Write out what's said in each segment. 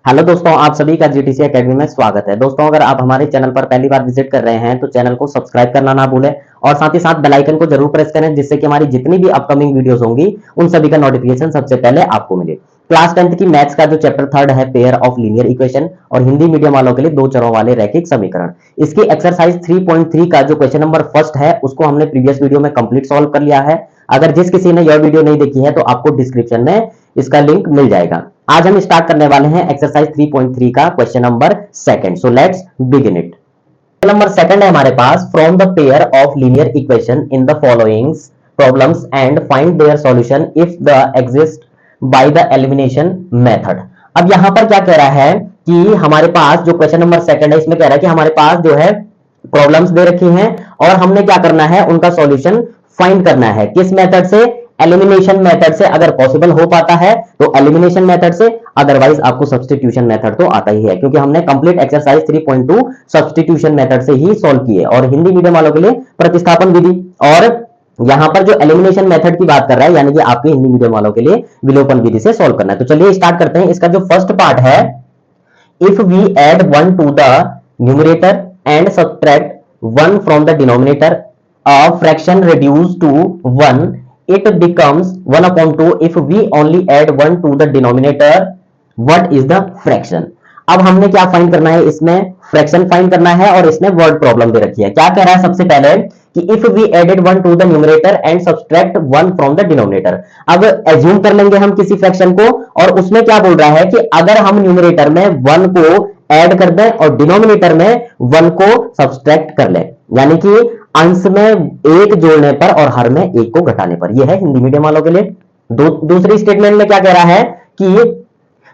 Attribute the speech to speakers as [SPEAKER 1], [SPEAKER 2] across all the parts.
[SPEAKER 1] Hello दोस्तों, आप सभी का जीटीसी एकेडमी में स्वागत है। दोस्तों, अगर आप हमारे चैनल पर पहली बार विजिट कर रहे हैं तो चैनल को सब्सक्राइब करना ना भूलें और साथ ही साथ बेल आइकन को जरूर प्रेस करें, जिससे कि हमारी जितनी भी अपकमिंग वीडियोस होंगी उन सभी का नोटिफिकेशन सबसे पहले आपको मिले। क्लास 10th की मैथ्स का जो चैप्टर 3 है, पेयर ऑफ लीनियर इक्वेशन, और हिंदी मीडियम वालों के लिए दो चरों वाले रैखिक समीकरण, इसकी एक्सरसाइज 3.3 का जो क्वेश्चन नंबर फर्स्ट है उसको हमने प्रीवियस वीडियो में कंप्लीट सॉल्व कर लिया है। अगर जिस किसी ने यह वीडियो नहीं देखी है तो आपको डिस्क्रिप्शन में इसका लिंक मिल जाएगा। आज हम स्टार्ट करने वाले हैं एक्सरसाइज 3.3 का question number second. So let's begin it. Question number second है हमारे पास, from the pair of linear equation in the following problems and find their solution if the exist by the elimination method. अब यहां पर क्या कह रहा है कि हमारे पास जो क्वेश्चन नंबर सेकंड है इसमें कह रहा है कि हमारे पास जो है प्रॉब्लम्स दे रखी हैं और हमने क्या करना है, उनका सॉल्यूशन फाइंड करना है। किस मेथड से? एलिमिनेशन मेथड से। अगर पॉसिबल हो पाता है तो एलिमिनेशन मेथड से, अदरवाइज आपको सब्स्टिट्यूशन मेथड तो आता ही है, क्योंकि हमने कंप्लीट एक्सरसाइज 3.2 सब्स्टिट्यूशन मेथड से ही सॉल्व की है। और हिंदी मीडियम वालों के लिए प्रतिस्थापन विधि, और यहां पर जो एलिमिनेशन मेथड की बात कर रहा है यानी कि आपके हिंदी मीडियम वालों के लिए विलोपन विधि से सॉल्व करना है। तो चलिए स्टार्ट करते हैं। इसका जो फर्स्ट पार्ट है, if we add 1 to the numerator and subtract 1 from the denominator, a fraction reduced to 1, it becomes 1/2 if we only add 1 to the denominator. What is the fraction? अब हमने क्या find करना है, इसमें fraction find करना है और इसमें वर्ड प्रॉब्लम दे रखी है। क्या कह रहा है सबसे पहले कि if we added 1 to the numerator and subtract 1 from the denominator. अब एज्यूम कर लेंगे हम किसी फ्रैक्शन को, और उसमें क्या बोल रहा है कि अगर हम न्यूमरेटर में 1 को ऐड कर दें और डिनोमिनेटर में 1 को सब्सट्रैक्ट कर लें, यानी कि अंश में 1 जोड़ने पर और हर में 1 को घटाने पर। यह है हिंदी मीडियम वालों के लिए। दूसरी स्टेटमेंट में क्या कह रहा है कि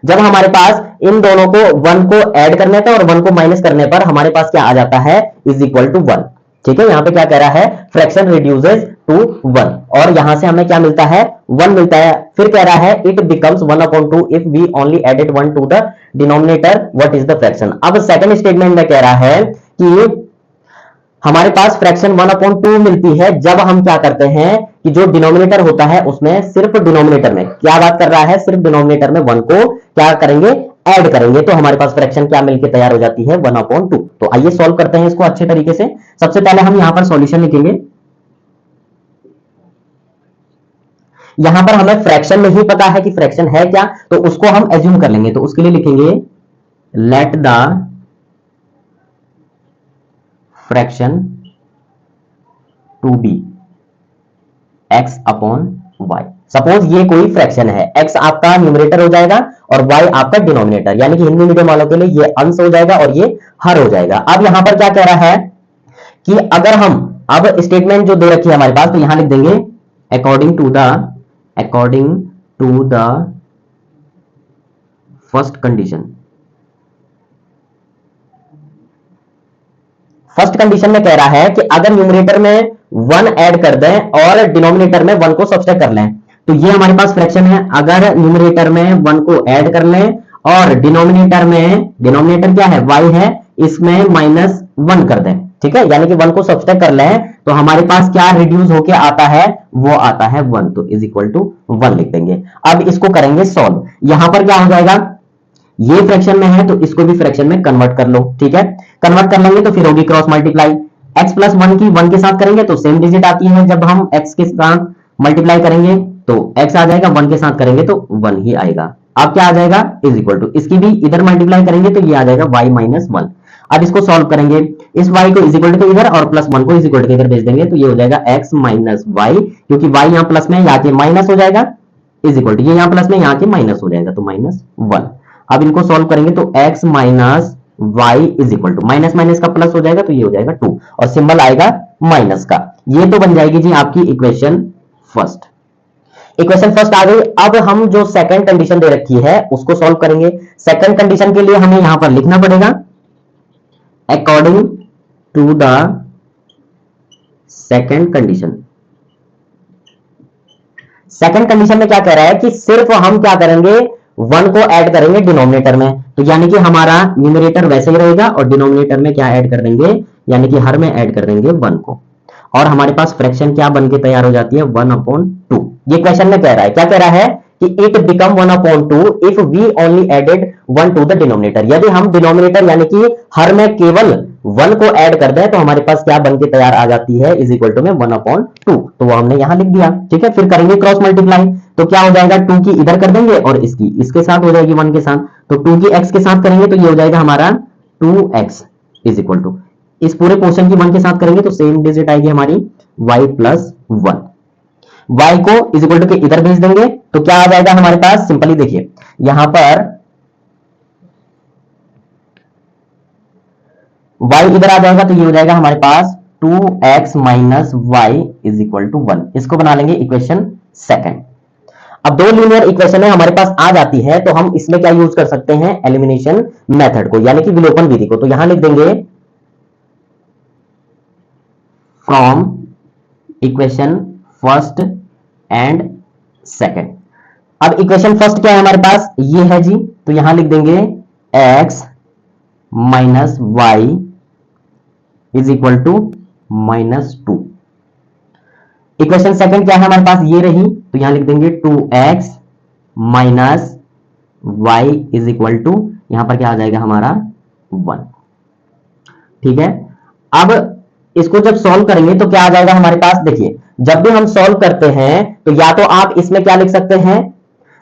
[SPEAKER 1] जब हमारे पास इन दोनों को 1 को ऐड करने पर और 1 को माइनस करने पर हमारे पास क्या आ जाता है, इज इक्वल टू 1। ठीक है, यहां पे क्या कह रहा है, फ्रैक्शन रिड्यूसेस टू 1, और यहां से हमें क्या मिलता है, 1 मिलता है। फिर कह रहा है it becomes 1/2 if we only added 1 to the denominator, what is the fraction. अब सेकंड स्टेटमेंट में कह रहा है कि हमारे पास फ्रैक्शन 1/2 मिलती है जब हम क्या करते हैं कि जो डिनोमिनेटर होता है उसमें सिर्फ डिनोमिनेटर में क्या बात कर रहा है, सिर्फ डिनोमिनेटर में 1 को क्या करेंगे, ऐड करेंगे, तो हमारे पास फ्रैक्शन क्या मिलकर तैयार हो जाती है, 1/2। तो आइए सॉल्व करते हैं इसको अच्छे तरीके से। सबसे पहले हम यहां पर सॉल्यूशन लिखेंगे। यहां पर हमें फ्रैक्शन नहीं पता है कि फ्रैक्शन है क्या, तो उसको हम एज्यूम कर लेंगे। तो उसके लिए लिखेंगे let the fraction to be x upon y। Suppose ये कोई फ्रैक्शन है, x आपका न्यूमरेटर हो जाएगा और y आपका डिनोमिनेटर, यानी कि हिंदी मीडियम वालों के लिए ये अंश हो जाएगा और ये हर हो जाएगा। अब यहां पर क्या कह रहा है कि अगर हम अब स्टेटमेंट जो दे रखी है हमारे पास, तो यहां लिख देंगे according to the first condition. First condition में कह रहा है कि अगर न्यूमरेटर में 1 ऐड कर दें और डिनोमिनेटर में 1 को सब्सट्रैक्ट कर लें, तो ये हमारे पास फ्रैक्शन है। अगर न्यूमरेटर में 1 को ऐड कर लें और डिनोमिनेटर क्या है, y है, इसमें -1 कर दें, ठीक है, यानी कि 1 को सब्सट्रैक्ट कर लें, तो हमारे पास क्या रिड्यूस होके आता है, वो आता है 1, तो इज इक्वल टू 1 लिख देंगे। अब इसको करेंगे सॉल्व। यहां पर क्या हो जाएगा, ये फ्रैक्शन में है तो इसको भी फ्रैक्शन में कन्वर्ट कर लो। ठीक है, कन्वर्ट कर लेंगे तो फिर होगी क्रॉस मल्टीप्लाई। x प्लस 1 की 1 के साथ करेंगे तो सेम डिजिट आती है, जब हम x के साथ मल्टीप्लाई करेंगे तो x आ जाएगा, 1 के साथ करेंगे तो 1 ही आएगा। अब क्या आ जाएगा, इज इक्वल टू, इसकी भी इधर मल्टीप्लाई करेंगे तो ये आ जाएगा y माइनस 1। अब इसको सॉल्व करेंगे, इस y को इज इक्वल टू इधर और प्लस 1 को इज इक्वल टू इधर भेज देंगे, तो ये हो जाएगा x माइनस y, क्योंकि y यहां प्लस में यहाँ के माइनस हो जाएगा, इज इक्वल टू ये यहां प्लस में यहाँ के माइनस हो जाएगा, तो -1। अब इनको सॉल्व करेंगे तो x minus y is equal to minus minus का प्लस हो जाएगा, तो ये हो जाएगा 2 और सिंबल आएगा माइनस का। ये तो बन जाएगी जी आपकी इक्वेशन फर्स्ट। इक्वेशन फर्स्ट आ गई। अब हम जो सेकंड कंडीशन दे रखी है उसको सॉल्व करेंगे। सेकंड कंडीशन के लिए हमें यहां पर लिखना पड़ेगा according to the second condition. Second condition में क्या कह रहा है कि सिर्फ हम क्या करेंगे, 1 को ऐड करेंगे डिनोमिनेटर में, तो यानी कि हमारा न्यूमरेटर वैसे ही रहेगा और डिनोमिनेटर में क्या ऐड कर देंगे, यानी कि हर में ऐड कर देंगे 1 को, और हमारे पास फ्रैक्शन क्या बन के तैयार हो जाती है, 1/2। ये क्वेश्चन में कह रहा है, क्या कह रहा है कि it become 1/2 if we only added 1 to the denominator. यदि हम डिनोमिनेटर यानी कि हर में केवल 1 को ऐड कर दें तो हमारे पास क्या बन के तैयार आ जाती है, इज इक्वल टू में 1/2। तो वो हमने यहां लिख दिया। ठीक है, फिर करेंगे क्रॉस मल्टीप्लाई, तो क्या हो जाएगा, 2 की इधर कर देंगे और इसकी इसके साथ हो जाएगी 1 के साथ, तो 2 की x के साथ करेंगे तो ये हो जाएगा हमारा 2x इज इक्वल टू, इस पूरे पोर्शन की 1 के साथ करेंगे तो सेम डिजिट आएगी हमारी y प्लस 1। y को इज इक्वल टू के इधर भेज देंगे तो क्या आ जाएगा हमारे पास, सिंपली देखिए यहां पर y इधर आ जाएगा तो ये हो जाएगा हमारे पास 2x minus Y is equal to 1। इसको बना लेंगे इक्वेशन सेकंड। अब दो लीनियर इक्वेशन हमारे पास आ जाती है तो हम इसमें क्या यूज कर सकते हैं, एलिमिनेशन मेथड को, यानी कि विलोपन विधि को। तो यहां लिख देंगे from equation first and second. अब इक्वेशन फर्स्ट क्या है हमारे पास, ये है जी, तो यहां लिख देंगे x minus Y is equal to -2। Equation second क्या है हमारे पास, ये रही, तो यहां लिख देंगे 2x minus Y is equal to, यहां पर क्या आ जाएगा हमारा 1। ठीक है, अब इसको जब सॉल्व करेंगे तो क्या आ जाएगा हमारे पास, देखिए जब भी हम सॉल्व करते हैं तो या तो आप इसमें क्या लिख सकते हैं,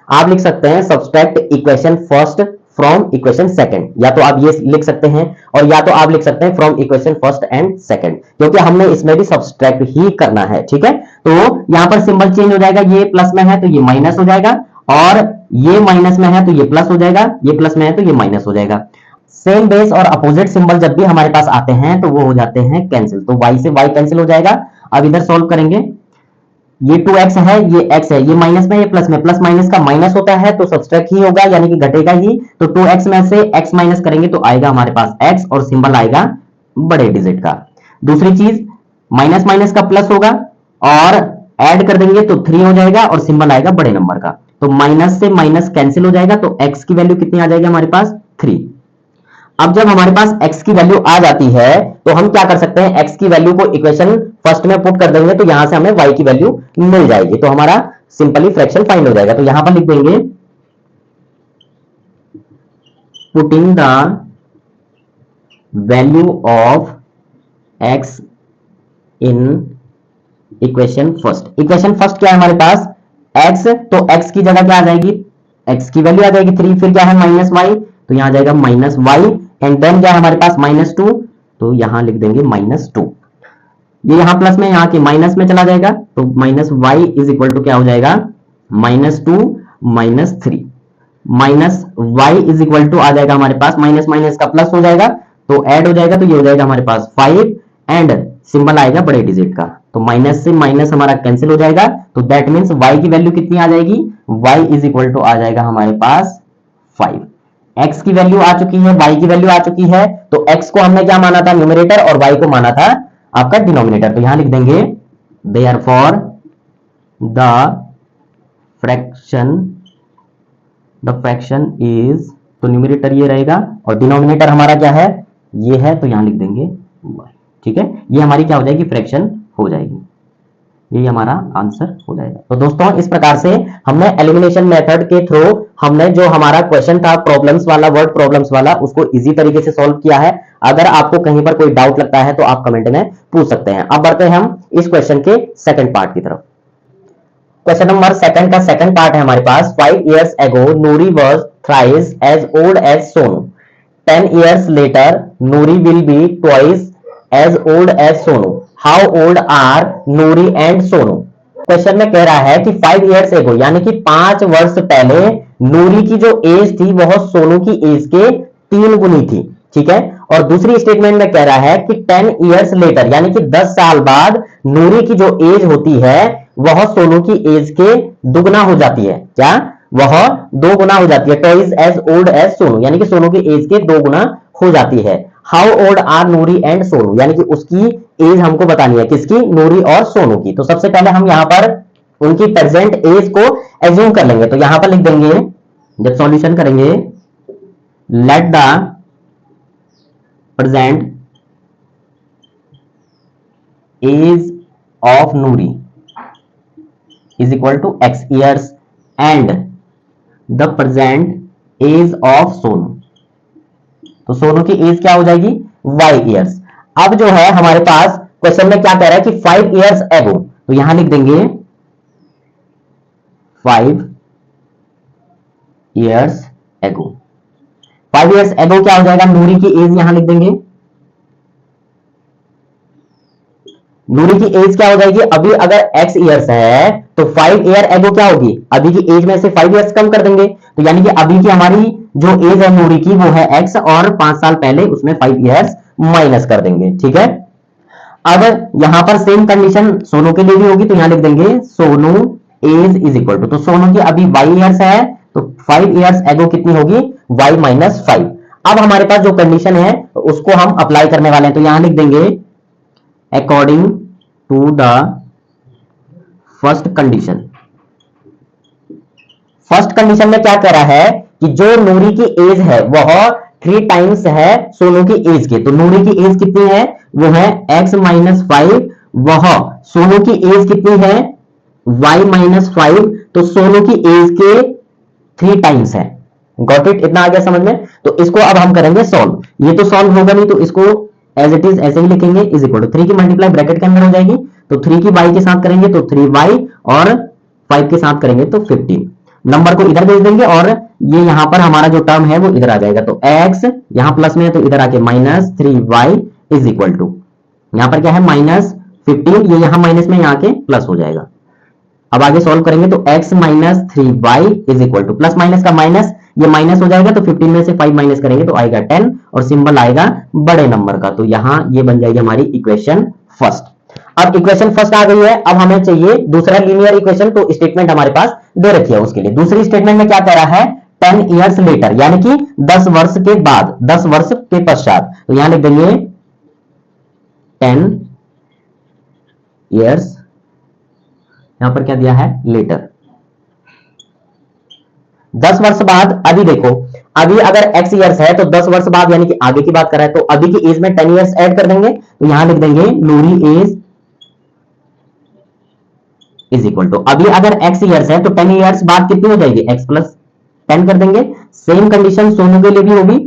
[SPEAKER 1] आप लिख सकते हैं subtract equation first from equation second, या तो आप ये लिख सकते हैं, और या तो आप लिख सकते हैं from equation first and second, क्योंकि हमने इसमें भी सब्सट्रैक्ट ही करना है। ठीक है, तो यहां पर सिंबल चेंज हो जाएगा, ये प्लस में है तो ये माइनस हो जाएगा, और ये माइनस में है तो ये प्लस हो जाएगा, ये प्लस में है तो ये माइनस हो जाएगा। सेम बेस और अपोजिट सिंबल जब भी हमारे पास आते हैं तो वो हो जाते हैं कैंसिल, तो y से y कैंसिल हो जाएगा। अब इधर सॉल्व करेंगे, ये 2x है, ये x है, ये माइनस में, ये प्लस में, प्लस माइनस का माइनस होता है तो सब्सट्रैक्ट ही होगा, यानी कि घटेगा ही। तो 2x में से x माइनस करेंगे तो आएगा हमारे पास x, और सिंबल आएगा बड़े डिजिट का। दूसरी चीज, माइनस माइनस का प्लस होगा और ऐड कर देंगे तो 3 हो जाएगा, और सिंबल आएगा बड़े नंबर का। तो माइनस से माइनस कैंसिल हो जाएगा, तो x की वैल्यू कितनी आ जाएगी हमारे पास, 3। अब जब हमारे पास x की वैल्यू आ जाती है तो हम क्या कर सकते हैं, x की वैल्यू को इक्वेशन फर्स्ट में पुट कर देंगे तो यहां से हमें y की वैल्यू मिल जाएगी, तो हमारा सिंपली फ्रैक्शन फाइंड हो जाएगा। तो यहां पर लिख देंगे putting the value of x in equation first. Equation first क्या है हमारे पास, x, तो x की जगह क्या आ जाएगी, x की वैल्यू आ जाएगी 3, फिर क्या है माइनस वाई, तो यहां आ जाएगा माइनस वाई, एंड देन क्या है हमारे पास -2, तो यहां लिख देंगे -2। ये यहां प्लस में, यहां की माइनस में चला जाएगा, तो minus Y is equal to क्या हो जाएगा, -2 -3, minus Y is equal to आ जाएगा हमारे पास, माइनस माइनस का प्लस हो जाएगा तो ऐड हो जाएगा, तो ये हो जाएगा हमारे पास 5, एंड सिंबल आएगा बड़े डिजिट का, तो माइनस से माइनस हमारा कैंसिल हो जाएगा, तो दैट मीन्स y की वैल्यू कितनी आ जाएगी, y इज इक्वल टू आ जाएगा हमारे पास 5। x की वैल्यू आ चुकी है, y की वैल्यू आ चुकी है, तो x को हमने क्या माना था, न्यूमरेटर, और y को माना था आपका डिनोमिनेटर। तो यहां लिख देंगे देयरफॉर द फ्रैक्शन इज, तो न्यूमरेटर ये रहेगा और डिनोमिनेटर हमारा क्या है, ये है, तो यहां लिख देंगे y। ठीक है, ये हमारी क्या हो जाएगी, फ्रैक्शन हो जाएगी, यही हमारा आंसर हो जाएगा। तो दोस्तों इस प्रकार से हमने एलिमिनेशन मेथड के थ्रू हमने जो हमारा क्वेश्चन था प्रॉब्लम्स वाला, वर्ड प्रॉब्लम्स वाला, उसको इजी तरीके से सॉल्व किया है। अगर आपको कहीं पर कोई डाउट लगता है तो आप कमेंट में पूछ सकते हैं। अब बढ़ते हैं हम इस क्वेश्चन के सेकंड पार्ट की तरफ। क्वेश्चन नंबर सेकंड का सेकंड पार्ट है हमारे पास, 5 years ago Nuri was thrice as old as Sonu. 10 years later Nuri will be twice as old as Sonu. How old are Nuri and Sonu? Question में कह रहा है कि 5 years ago यानी कि 5 वर्ष पहले नूरी की जो एज थी वह सोनू की एज के 3 गुनी थी। ठीक है, और दूसरी स्टेटमेंट में कह रहा है कि 10 years later यानी कि 10 साल बाद नूरी की जो एज होती है वह सोनू की एज के दुगना हो जाती है। क्या, वह 2 गुना हो जाती है, twice as old as Sonu, यानी कि सोनू की एज के 2 गुना हो जाती है। How old are Noori and Sonu, यानी कि उसकी एज हमको बतानी है, किसकी, नूरी और सोनू की। तो सबसे पहले हम यहां पर उनकी प्रेजेंट एज को एज्यूम कर लेंगे, तो यहां पर लिख देंगे, जब सॉल्यूशन करेंगे, let the present age of Noori is equal to x years and the present age of Sonu, तो सोनू की एज क्या हो जाएगी y ईयर्स। अब जो है हमारे पास क्वेश्चन में क्या कह रहा है कि 5 ईयर्स एगो, तो यहां लिख देंगे 5 ईयर्स एगो। 5 ईयर्स एगो क्या हो जाएगा, नूरी की एज यहां लिख देंगे। नूरी की एज क्या हो जाएगी, अभी अगर x ईयर्स है तो 5 ईयर एगो क्या होगी, अभी की एज में से 5 ईयर्स कम कर देंगे, तो यानी कि अभी की हमारी जो एज है नूरी की वो है x, और 5 साल पहले उसमें 5 ईयर्स माइनस कर देंगे। ठीक है, अब यहां पर सेम कंडीशन सोनू के लिए भी होगी, तो यहां लिख देंगे Sonu age is equal to, तो सोनू की अभी y ईयर्स है तो 5 ईयर्स एगो कितनी होगी, y माइनस 5। अब हमारे पास जो कंडीशन है उसको हम अप्लाई करने वाले हैं, तो यहां लिख देंगे according to the first condition. First condition में क्या कह रहा है कि जो नूरी की एज है वह 3 टाइम्स है सोनू की एज के, तो नूरी की एज कितनी है, वो है x माइनस 5, वह सोनू की एज कितनी है y माइनस 5, तो सोनू की एज के 3 टाइम्स है। गॉट इट, इतना आ गया समझ में। तो इसको अब हम करेंगे सॉल्व, ये तो सॉल्व होगा नहीं, तो इसको एज इट इज ऐसे ही लिखेंगे, इज इक्वल टू 3 की मल्टीप्लाई ब्रैकेट के अंदर हो जाएगी, तो 3 की y के साथ करेंगे तो 3y, और 5 के साथ करेंगे तो 15। नंबर को इधर भेज देंगे और ये यहां पर हमारा जो टर्म है वो इधर आ जाएगा, तो x यहां प्लस में है तो इधर आके minus 3y is equal to, यहां पर क्या है माइनस 15, ये यहां माइनस में यहां के प्लस हो जाएगा। अब आगे सॉल्व करेंगे तो x minus 3y is equal to, plus minus का माइनस, ये माइनस हो जाएगा तो 15 में से 5 माइनस करेंगे तो आएगा 10, और सिंबल आएगा बड़े नंबर का, तो यहां ये बन जाएगी हमारी इक्वेशन फर्स्ट। अब इक्वेशन फर्स्ट आ गई है, अब हमें चाहिए दूसरा लीनियर इक्वेशन, तो स्टेटमेंट हमारे पास दे रखी है उसके लिए। दूसरी स्टेटमेंट में क्या कह रहा है, 10 ईयर्स लेटर, यानी कि 10 वर्ष के बाद, 10 वर्ष के पश्चात, तो यहां लिख देंगे 10 ईयर्स, यहां पर क्या दिया है लेटर, 10 वर्ष बाद। अभी देखो, अभी अगर x ईयर्स है तो 10 वर्ष बाद यानी कि आगे की बात कर रहा है, तो अभी की एज में 10 ईयर्स ऐड कर देंगे, तो यहां लिख देंगे नूरी एज इज इक्वल टू, अभी अगर x ईयर्स है तो 10 ईयर्स बाद कितनी हो जाएगी, x प्लस 10 कर देंगे। सेम कंडीशन सोनू के लिए भी होगी,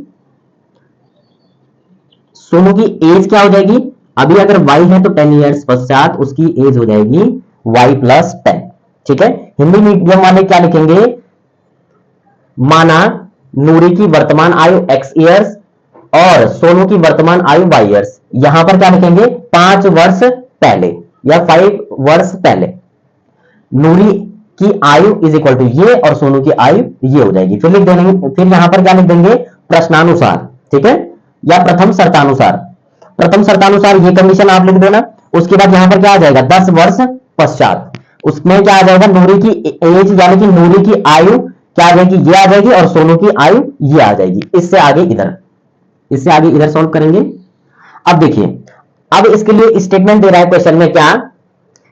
[SPEAKER 1] सोनू की एज क्या हो जाएगी, अभी अगर y है तो 10 ईयर्स पश्चात उसकी एज हो जाएगी y प्लस 10। ठीक है, हिंदी मीडियम वाले क्या लिखेंगे, माना नूरी की वर्तमान आयु x ईयर्स और सोनू की वर्तमान आयु y ईयर्स, यहां पर क्या लिखेंगे 5 वर्ष पहले या 5 वर्ष पहले, नूरी की आयु इज इक्वल टू ये और सोनू की आयु ये हो जाएगी। फिर लिख देंगे, फिर यहां पर क्या लिख देंगे प्रश्नानुसार, ठीक है, या प्रथम शर्तानुसार। प्रथम शर्तानुसार ये कंडीशन आप लिख देना, उसके बाद यहां पर क्या आ जाएगा 10 वर्ष पश्चात, उसमें क्या आ जाएगा नूरी की एज यानी कि नूरी की आयु क्या आ जाएगी, ये आ जाएगी, और सोनू की आयु ये आ जाएगी। इससे आगे इधर, इससे आगे इधर सॉल्व करेंगे। अब देखिए, अब इसके लिए स्टेटमेंट दे रहा है क्वेश्चन में क्या,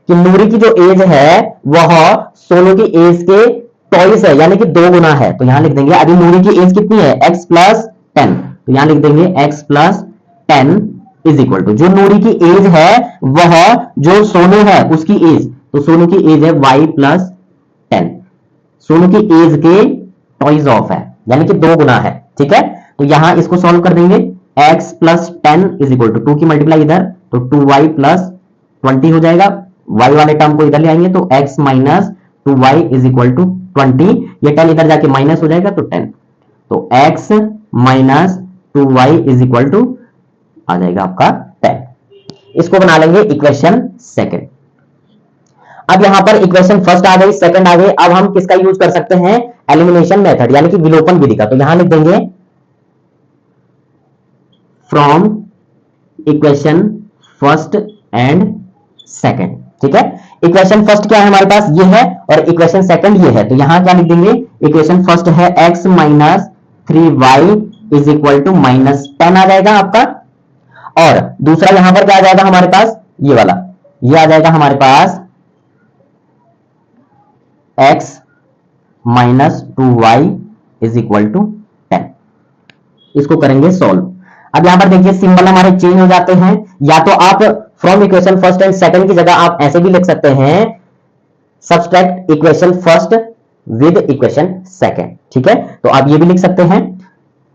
[SPEAKER 1] कि नूरी की जो एज है वह सोनू की एज के टॉइस है, यानी कि 2 गुना है, तो यहां लिख देंगे अभी नूरी की एज कितनी है x प्लस 10, तो यहां लिख देंगे x plus 10 is equal to, जो नूरी की एज है वह जो सोनू है उसकी एज, तो सोनू की एज है y प्लस 10, सोनू की एज के टॉइस ऑफ है, यानी कि 2 गुना है। ठीक है, तो यहां इसको सॉल्व कर देंगे, x plus 10 is equal to 2 की मल्टीप्लाई इधर, तो 2y प्लस 20 हो जाएगा, y वाले टर्म को इधर ले आएंगे तो x minus 2y is equal to 20, ये 10 इधर जाके माइनस हो जाएगा तो 10, तो x minus 2y is equal to आ जाएगा आपका 10। इसको बना लेंगे इक्वेशन सेकंड। अब यहां पर इक्वेशन फर्स्ट आ गई, सेकंड आ गई, अब हम किसका यूज कर सकते हैं, एलिमिनेशन मेथड यानी कि विलोपन विधि का, तो यहां लिख देंगे from equation first and second. ठीक है, इक्वेशन फर्स्ट क्या है हमारे पास ये है, और इक्वेशन सेकंड ये है, तो यहां क्या लिख देंगे, इक्वेशन फर्स्ट है x minus 3y is equal to minus 10 आ जाएगा आपका, और दूसरा यहां पर क्या आ जाएगा हमारे पास, ये वाला, ये आ जाएगा हमारे पास x minus 2y is equal to 10। इसको करेंगे सॉल्व। अब यहां पर देखिए सिंबल हमारे चेंज हो जाते हैं, या तो आप from equation first and second की जगह आप ऐसे भी लिख सकते हैं, subtract equation first with equation second. ठीक है, तो आप ये भी लिख सकते हैं।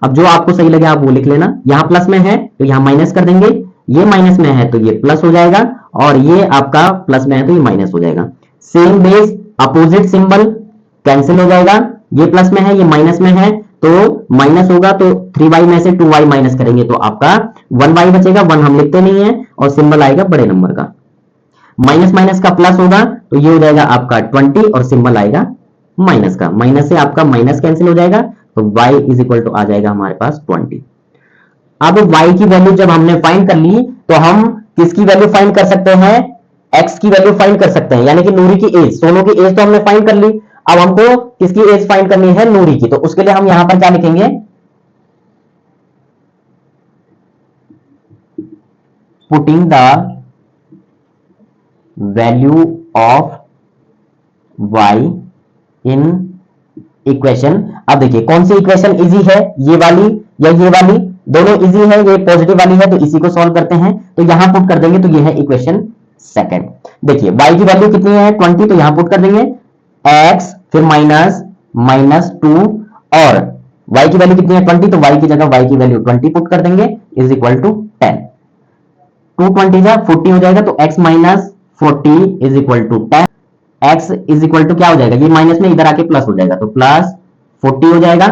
[SPEAKER 1] अब जो आपको सही लगे आप वो लिख लेना। यहां प्लस में है तो यहां माइनस कर देंगे, ये माइनस में है तो ये प्लस हो जाएगा, और ये आपका प्लस में है तो ये माइनस हो जाएगा। Same base opposite symbol cancel हो जाएगा, ये प्लस में है ये माइनस में है तो माइनस होगा, तो 3y में से 2y माइनस करेंगे तो आपका 1y बचेगा, 1 हम लिखते नहीं है, और सिंबल आएगा बड़े नंबर का। माइनस माइनस का प्लस होगा तो ये हो जाएगा आपका 20 और सिंबल आएगा माइनस का। माइनस से आपका माइनस कैंसिल हो जाएगा तो y इज इक्वल टू आ जाएगा हमारे पास 20। अब y की वैल्यू जब हमने फाइंड कर ली तो हम किसकी वैल्यू फाइंड कर सकते हैं, x की वैल्यू फाइंड कर सकते हैं, यानी कि नूरी की एज, सोनू की एज तो हमने फाइंड कर ली। अब हमको किसकी एज फाइंड करनी है, नूरी की। तो उसके लिए हम यहां पर क्या लिखेंगे, putting the value of y in equation. अब देखिए कौन सी इक्वेशन इजी है, ये वाली या ये वाली, दोनों इजी है, ये पॉजिटिव वाली है तो इसी को सॉल्व करते हैं। तो यहां पुट कर देंगे तो ये है इक्वेशन सेकंड। देखिए y की वैल्यू कितनी है 20, तो यहां पुट कर देंगे x फिर माइनस माइनस 2, और y की वैल्यू कितनी है 20, तो y की जगह y की वैल्यू 20 पुट कर देंगे इज इक्वल टू 10। 220 जा 40 हो जाएगा तो x minus 40 is equal to 10। x is equal to क्या हो जाएगा, ये माइनस में इधर आके प्लस हो जाएगा तो प्लस 40 हो जाएगा।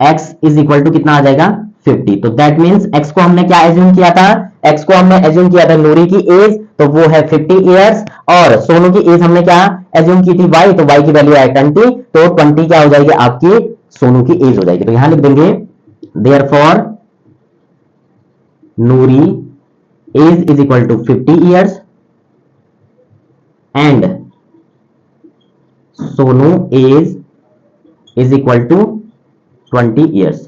[SPEAKER 1] x इज इक्वल टू कितना आ जाएगा 50। तो दैट मींस x को हमने क्या एज्यूम किया था, x को हमने एज्यूम किया था नूरी की एज, तो वो है 50 इयर्स, और सोनू की एज हमने क्या एज्यूम की थी y, तो y की वैल्यू है 20, तो 20 क्या हो जाएगी आपकी सोनू की एज हो जाएगी। तो यहां लिख देंगे therefore Noori age is equal to 50 years and Sonu age is equal to 20 years.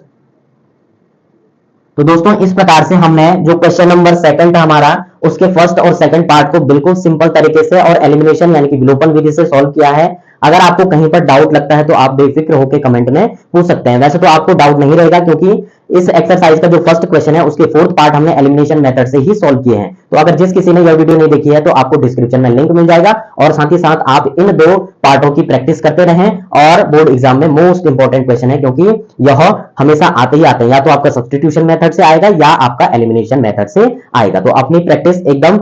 [SPEAKER 1] तो दोस्तों इस प्रकार से हमने जो क्वेश्चन नंबर सेकंड था हमारा, उसके फर्स्ट और सेकंड पार्ट को बिल्कुल सिंपल तरीके से और एलिमिनेशन यानी कि विलोपन विधि से सॉल्व किया है। अगर आपको कहीं पर डाउट लगता है तो आप बेफिक्र होकर कमेंट में पूछ सकते हैं। वैसे तो आपको डाउट नहीं रहेगा क्योंकि इस एक्सरसाइज का जो फर्स्ट क्वेश्चन है उसके फोर्थ पार्ट हमने एलिमिनेशन मेथड से ही सॉल्व किए हैं। तो अगर जिस किसी ने यह वीडियो नहीं देखी है तो आपको डिस्क्रिप्शन में लिंक मिल जाएगा, और साथ ही साथ आप इन 2 पार्टों की प्रैक्टिस करते रहें। और बोर्ड एग्जाम में मोस्ट इंपॉर्टेंट क्वेश्चन है क्योंकि यह हमेशा आते ही आते हैं, या तो आपका सब्स्टिट्यूशन मेथड से आएगा या आपका एलिमिनेशन मेथड से आएगा। तो अपनी प्रैक्टिस एकदम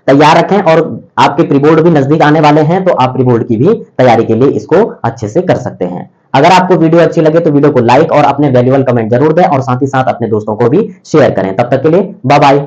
[SPEAKER 1] तैयार रखें, और आपके प्री बोर्ड भी नजदीक आने वाले हैं तो आप प्री बोर्ड की भी तैयारी के लिए इसको अच्छे से कर सकते हैं। अगर आपको वीडियो अच्छी लगे तो वीडियो को लाइक और अपने वैल्यूएबल कमेंट जरूर दें, और साथ ही साथ अपने दोस्तों को भी शेयर करें। तब तक के लिए बाय बाय।